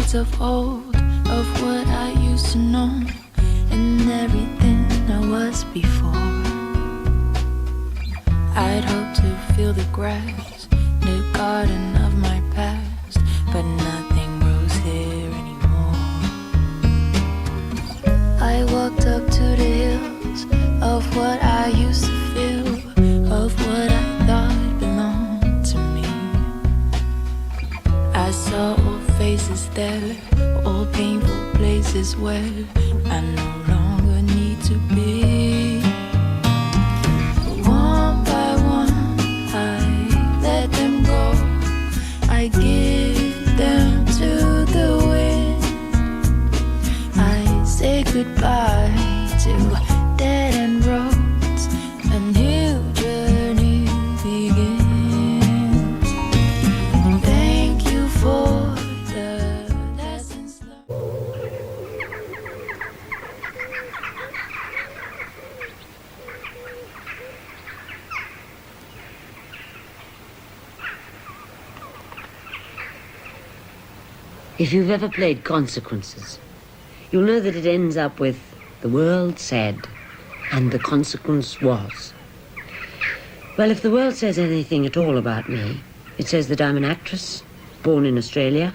streets of old, of what I used to know, and everything I was before. I'd hope to feel the grass, the garden of my past, but nothing grows here anymore. I walked up to the hills of what I used to feel, of what I thought belonged to me. I saw old faces there, old painful places where I no longer need to be. One by one, I let them go. I give them to the wind. I say goodbye to dead-end roads. A new journey begins. Thank you for the lessons learned. If you've ever played Consequences, you'll know that it ends up with "the world said, and the consequence was." Well, if the world says anything at all about me, it says that I'm an actress, born in Australia,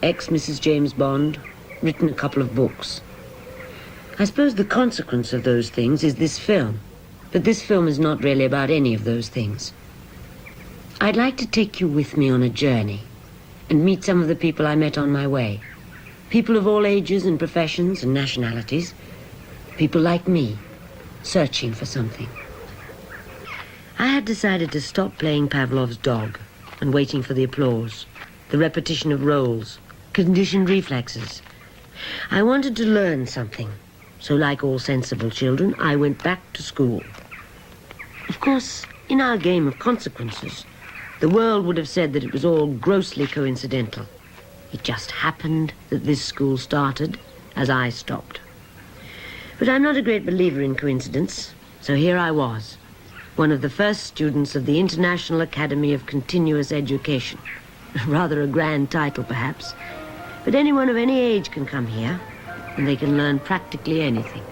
ex-Mrs. James Bond, written a couple of books. I suppose the consequence of those things is this film, but this film is not really about any of those things. I'd like to take you with me on a journey and meet some of the people I met on my way. People of all ages and professions and nationalities. People like me, searching for something. I had decided to stop playing Pavlov's dog and waiting for the applause, the repetition of roles, conditioned reflexes. I wanted to learn something, so like all sensible children, I went back to school. Of course, in our game of consequences, the world would have said that it was all grossly coincidental. It just happened that this school started as I stopped. But I'm not a great believer in coincidence, so here I was, one of the first students of the International Academy of Continuous Education. Rather a grand title, perhaps, but anyone of any age can come here, and they can learn practically anything.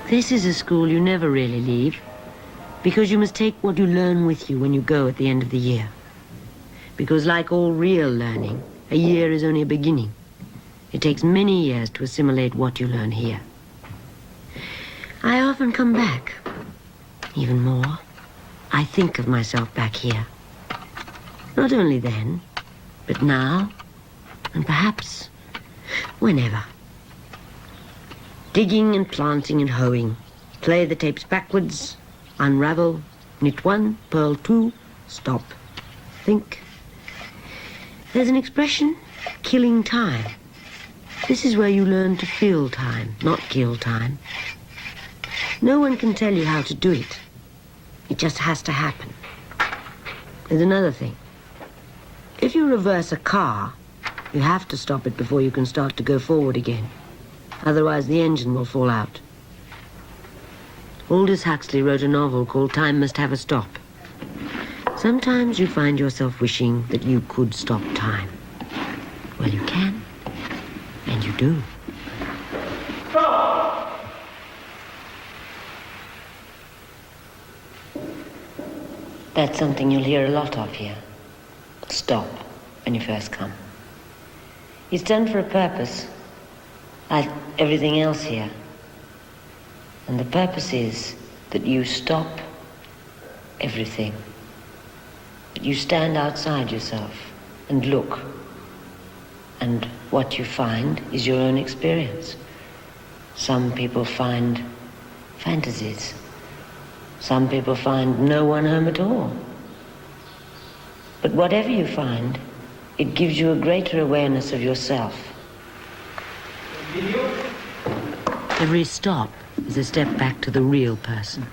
This is a school you never really leave, because you must take what you learn with you when you go at the end of the year. Because like all real learning, a year is only a beginning. It takes many years to assimilate what you learn here. I often come back. Even more, I think of myself back here. Not only then, but now, and perhaps whenever. Digging and planting and hoeing. Play the tapes backwards. Unravel. Knit one, purl two. Stop. Think. There's an expression, killing time. This is where you learn to fill time, not kill time. No one can tell you how to do it. It just has to happen. There's another thing. If you reverse a car, you have to stop it before you can start to go forward again. Otherwise, the engine will fall out. Aldous Huxley wrote a novel called Time Must Have a Stop. Sometimes you find yourself wishing that you could stop time. Well, you can, and you do. Stop! That's something you'll hear a lot of here. Stop when you first come. It's done for a purpose, like everything else here. And the purpose is that you stop everything. That you stand outside yourself and look. And what you find is your own experience. Some people find fantasies. Some people find no one home at all. But whatever you find, it gives you a greater awareness of yourself. Every stop is a step back to the real person,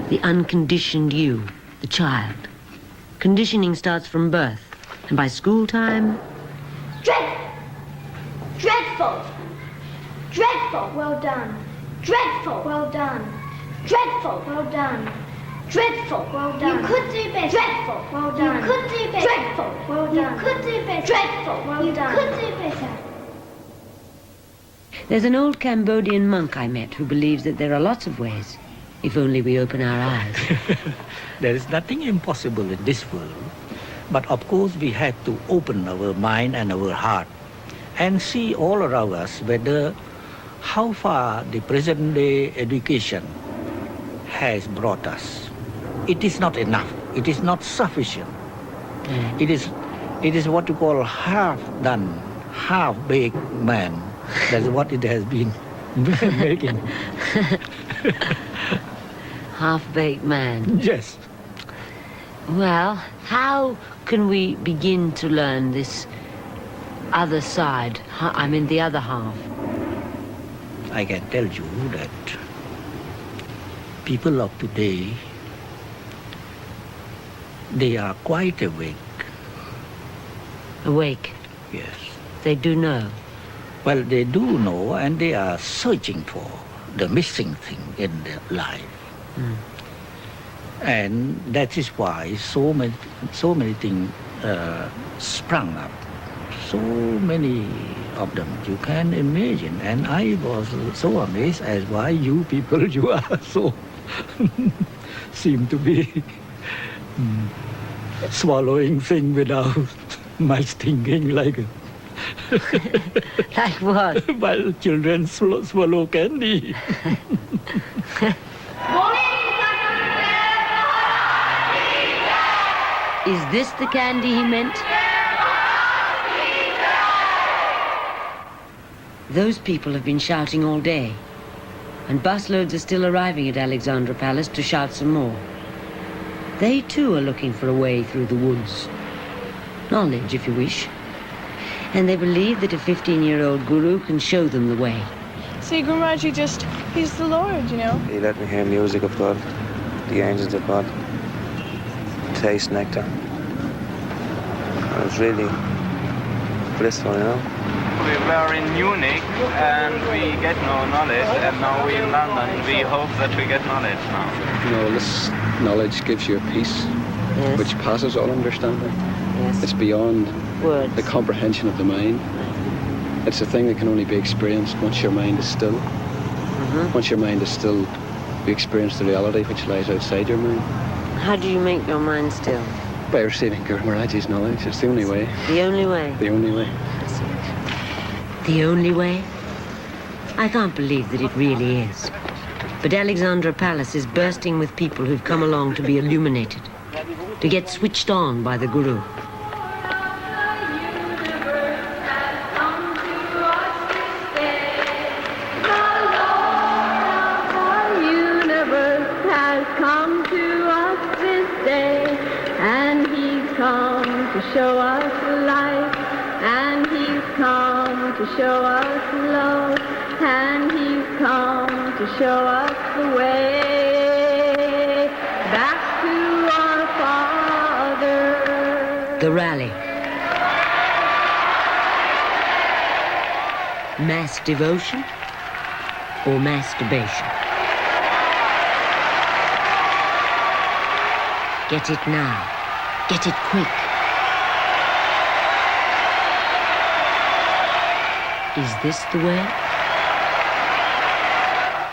the unconditioned you, the child. Conditioning starts from birth, and by school time... Dreadful! Dreadful! Dreadful! Well done. Dreadful! Well done. Dreadful! Well done. Dreadful. Well done. You could do better. Dreadful. Well done. You could do better. Dreadful. Well You done. could do better. Dreadful. Well you done. could do better. There's an old Cambodian monk I met who believes that there are lots of ways, if only we open our eyes. There is nothing impossible in this world. But of course we have to open our mind and our heart and see all around us whether how far the present day education has brought us. It is not enough. It is not sufficient. It is what you call half done, half-baked man. That's what it has been making. Half-baked man. Yes. Well, how can we begin to learn this other side? I mean, the other half. I can tell you that people of today, they are quite awake. Awake. Yes. They do know. Well, they do know, and they are searching for the missing thing in their life. And that is why so many things sprung up. So many of them, you can imagine. And I was so amazed as why you people, you are so, seem to be swallowing things without much thinking, like Like what? while children swallow candy. Is this the candy he meant? Those people have been shouting all day, and busloads are still arriving at Alexandra Palace to shout some more. They too are looking for a way through the woods. Knowledge, if you wish. And they believe that a 15-year-old guru can show them the way. See, Guru Maharaj, he's the Lord, you know. He let me hear music of God, the angels of God, taste nectar. It was really blissful, you know. We were in Munich and we get no knowledge, and now we're in London. We hope that we get knowledge now. You know, this knowledge gives you a peace which passes all understanding. Yes. It's beyond Words. the comprehension of the mind. It's a thing that can only be experienced once your mind is still. Once your mind is still, you experience the reality which lies outside your mind. How do you make your mind still? By receiving Guru Maharaj's knowledge. It's the only way. The only way? The only way. The only way? I can't believe that it really is. But Alexandra Palace is bursting with people who've come along to be illuminated, to get switched on by the Guru. Show us light, and he's come to show us love, and he's come to show us the way back to our Father. The rally. Mass devotion or masturbation? Get it now. Get it quick. Is this the way?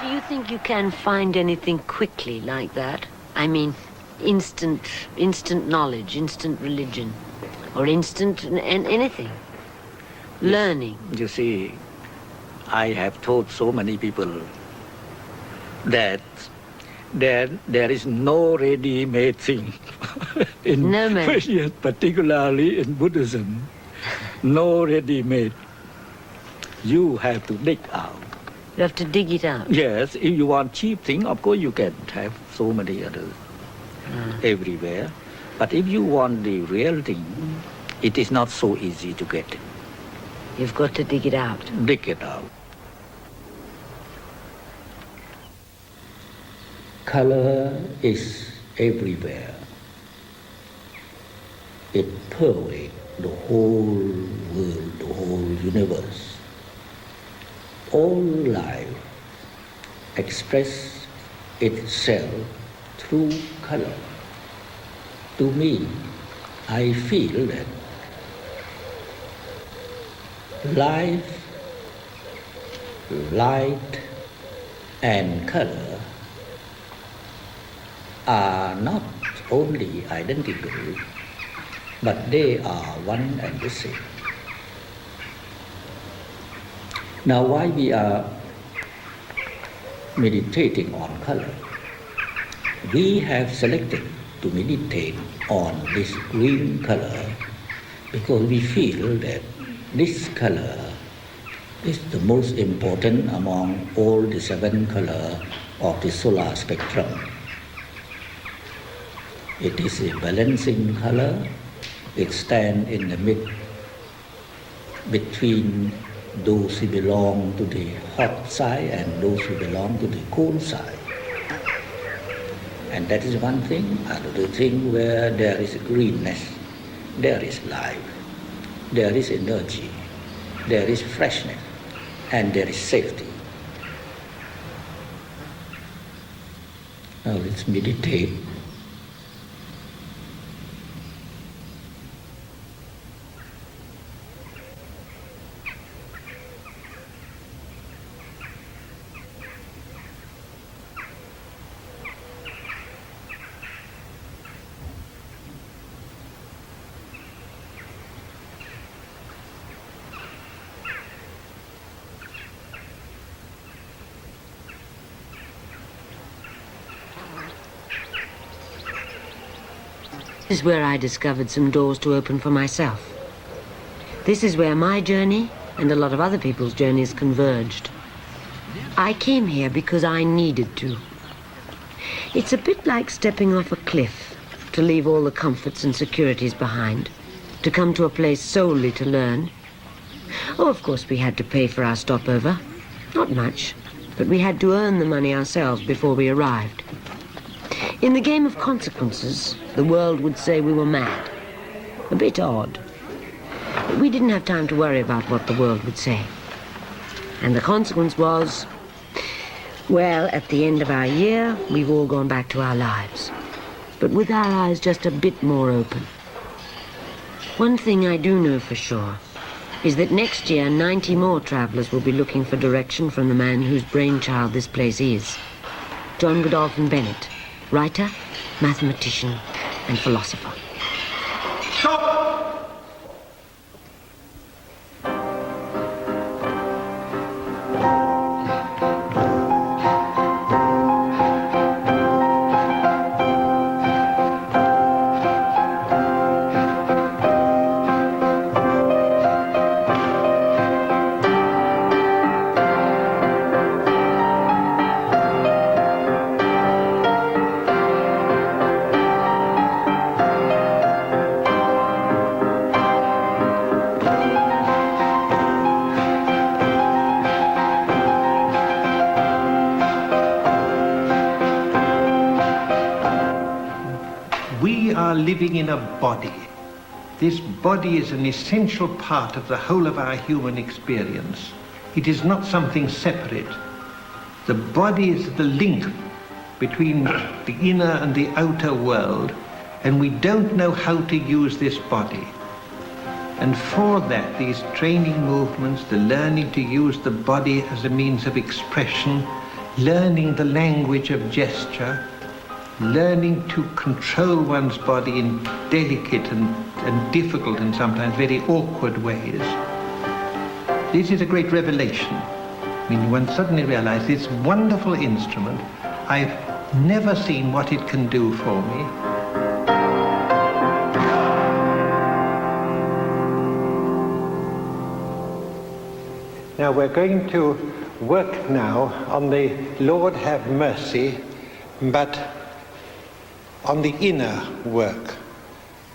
Do you think you can find anything quickly like that? I mean, instant knowledge, instant religion, or instant anything? Learning. You see, I have told so many people that there is no ready-made thing. No man. Yes, particularly in Buddhism, no ready-made. You have to dig out. You have to dig it out. Yes, if you want cheap thing, of course you can have so many others everywhere. But if you want the real thing, it is not so easy to get it. You've got to dig it out. Dig it out. Color is everywhere. It pervades the whole world, the whole universe. All life expresses itself through color. To me, I feel that life, light, and color are not only identical, but they are one and the same. Now, why we are meditating on color? We have selected to meditate on this green color because we feel that this color is the most important among all the 7 colors of the solar spectrum. It is a balancing color. It stands in the mid between those who belong to the hot side and those who belong to the cold side. And that is one thing. Another thing, where there is greenness, there is life, there is energy, there is freshness, and there is safety. Now let's meditate. This is where I discovered some doors to open for myself. This is where my journey and a lot of other people's journeys converged. I came here because I needed to. It's a bit like stepping off a cliff to leave all the comforts and securities behind, to come to a place solely to learn. Oh, of course we had to pay for our stopover. Not much, but we had to earn the money ourselves before we arrived. In the game of consequences, the world would say we were mad. A bit odd. But we didn't have time to worry about what the world would say. And the consequence was, well, at the end of our year, we've all gone back to our lives. But with our eyes just a bit more open. One thing I do know for sure is that next year 90 more travelers will be looking for direction from the man whose brainchild this place is. John Godolphin Bennett. Writer, mathematician, and philosopher. Stop! Living in a body. This body is an essential part of the whole of our human experience. It is not something separate. The body is the link between the inner and the outer world, and we don't know how to use this body. And for that, these training movements, the learning to use the body as a means of expression, learning the language of gesture, learning to control one's body in delicate and difficult and sometimes very awkward ways. This is a great revelation. I mean, one suddenly realizes this wonderful instrument, I've never seen what it can do for me. Now we're going to work now on the Lord have mercy, but on the inner work.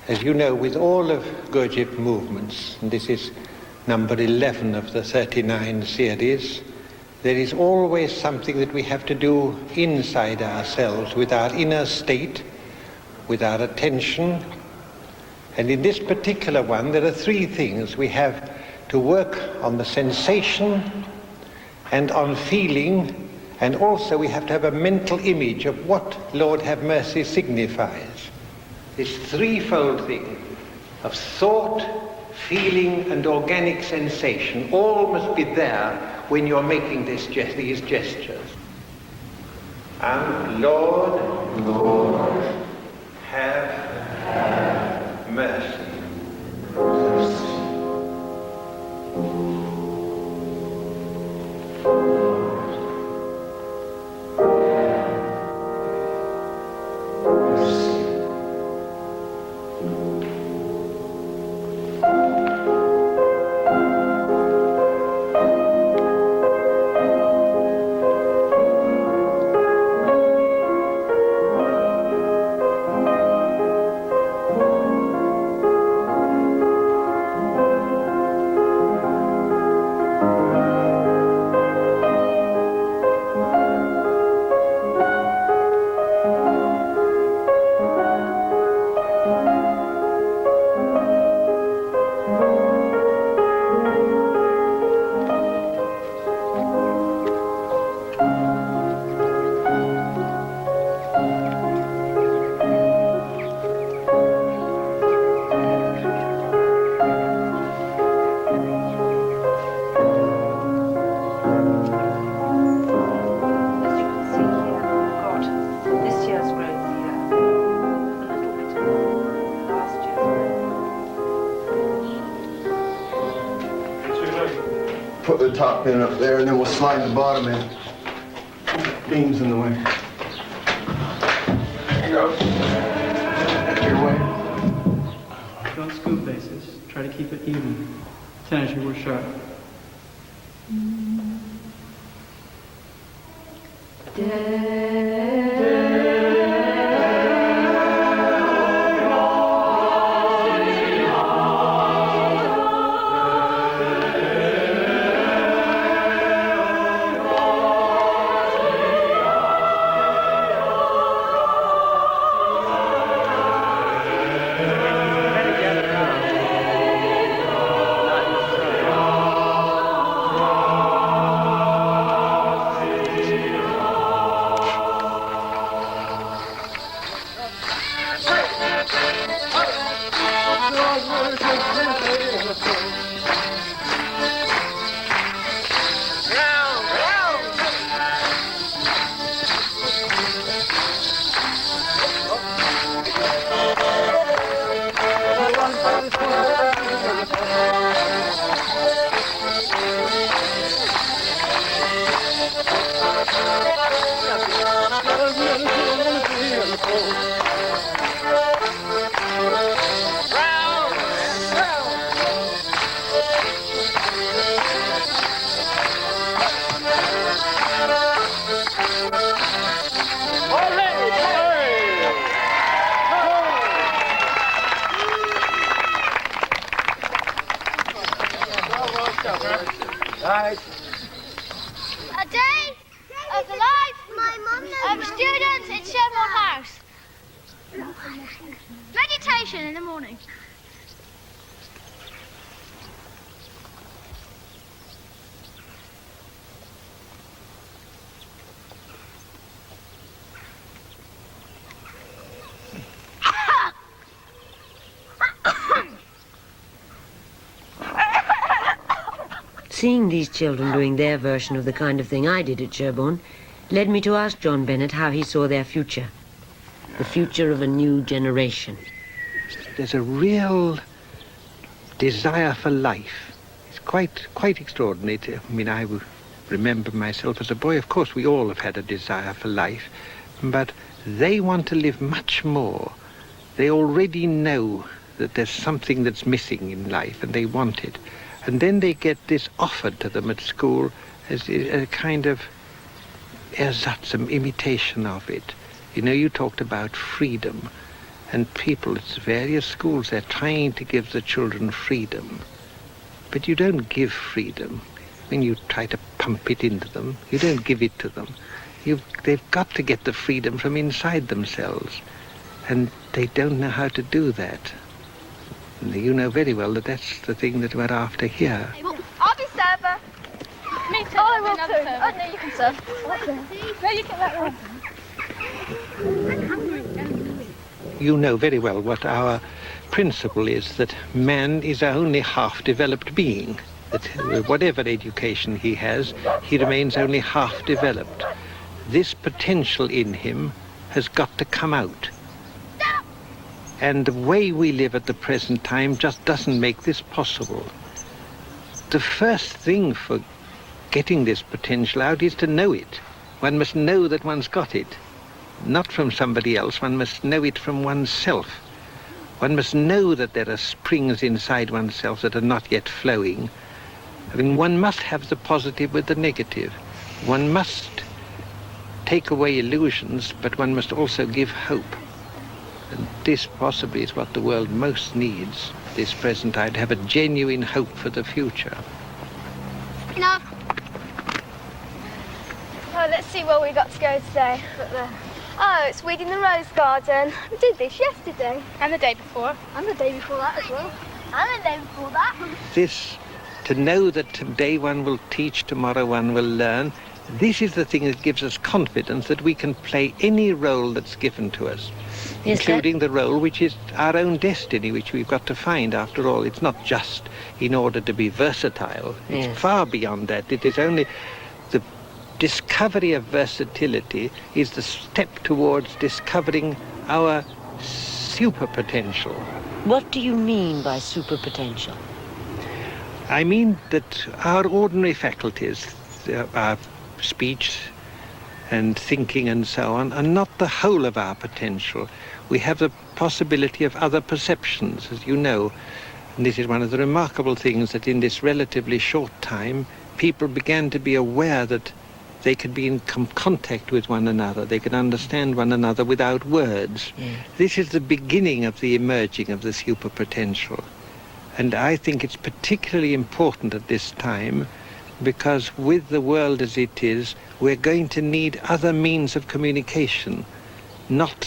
As you know, with all of Gurdjieff movements, and this is number 11 of the 39 series, there is always something that we have to do inside ourselves, with our inner state, with our attention. And in this particular one, there are 3 things. We have to work on the sensation and on feeling And also we have to have a mental image of what Lord have mercy signifies. This threefold thing of thought, feeling and organic sensation all must be there when you're making these gestures. And Lord, have mercy. Put the top pin up there and then we'll slide the bottom in. Beam's in the way. There you go. Your way. Don't scoop bases. Try to keep it even. 10 as you were sharp. A day of the life of students in Sherborne House. Meditation in the morning. Seeing these children doing their version of the kind of thing I did at Sherborne led me to ask John Bennett how he saw their future, the future of a new generation. There's a real desire for life. It's quite extraordinary. I remember myself as a boy, of course we all have had a desire for life, but they want to live much more. They already know that there's something that's missing in life and they want it. And then they get this offered to them at school as a kind of ersatz, some imitation of it. You know, you talked about freedom, and people at various schools, they're trying to give the children freedom. But you don't give freedom when you try to pump it into them. You don't give it to them. They've got to get the freedom from inside themselves, and they don't know how to do that. You know very well that that's the thing that we're after here. I'll be server. Me too. Oh, I will too. Oh, no, you can serve. Okay. No, you can let her. You know very well what our principle is, that man is only half-developed being, that whatever education he has, he remains only half-developed. This potential in him has got to come out. And the way we live at the present time just doesn't make this possible. The first thing for getting this potential out is to know it. One must know that one's got it. Not from somebody else, one must know it from oneself. One must know that there are springs inside oneself that are not yet flowing. I mean, one must have the positive with the negative. One must take away illusions, but one must also give hope. And this possibly is what the world most needs this present time, to have a genuine hope for the future. Enough. Oh, let's see where we got to go today. Oh, it's weeding the rose garden. We did this yesterday. And the day before. And the day before that as well. And the day before that. This, to know that today one will teach, tomorrow one will learn, this is the thing that gives us confidence that we can play any role that's given to us, yes, including the role which is our own destiny, which we've got to find after all. It's not just in order to be versatile. It's yes. far beyond that. It is only the discovery of versatility is the step towards discovering our super potential. What do you mean by super potential? I mean that our ordinary faculties, our speech and thinking and so on, are not the whole of our potential. We have the possibility of other perceptions, as you know. And this is one of the remarkable things, that in this relatively short time, people began to be aware that they could be in contact with one another. They could understand one another without words. This is the beginning of the emerging of the super potential. And I think it's particularly important at this time, because with the world as it is, we're going to need other means of communication, not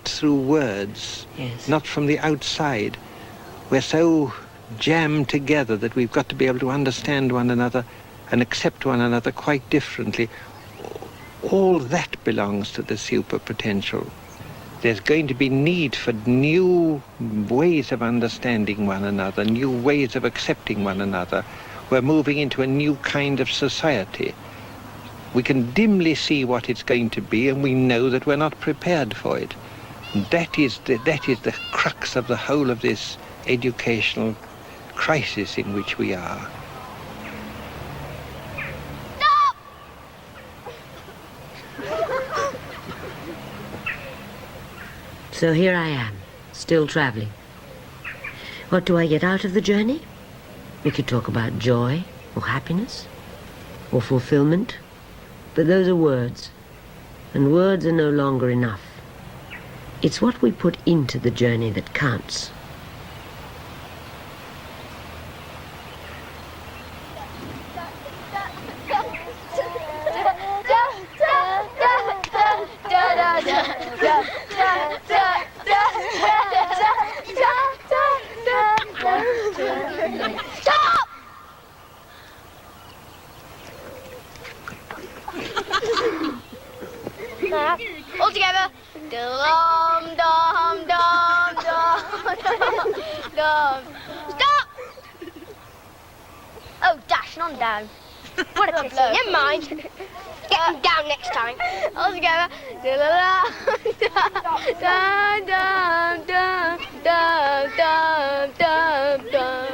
through words, yes. not from the outside. We're so jammed together that we've got to be able to understand one another and accept one another quite differently. All that belongs to the super potential. There's going to be need for new ways of understanding one another, new ways of accepting one another. We're moving into a new kind of society. We can dimly see what it's going to be, and we know that we're not prepared for it. And that is the crux of the whole of this educational crisis in which we are. So here I am, still traveling. What do I get out of the journey? We could talk about joy, or happiness, or fulfillment, but those are words, and words are no longer enough. It's what we put into the journey that counts. All together. Dum dum dum dum dum. Stop! Oh, dash, on down. What a pity. Never mind. Get them down next time. All together. Dum dum dum dum dum dum dum.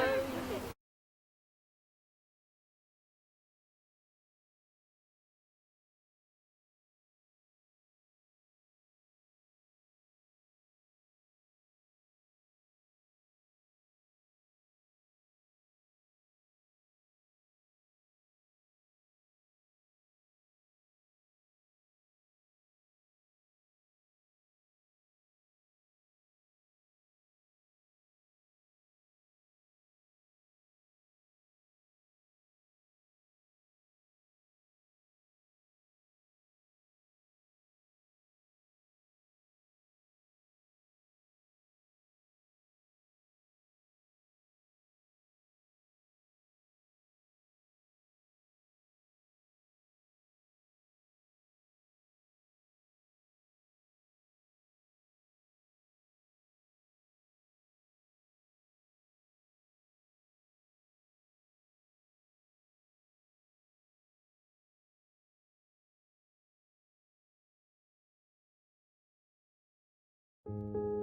you.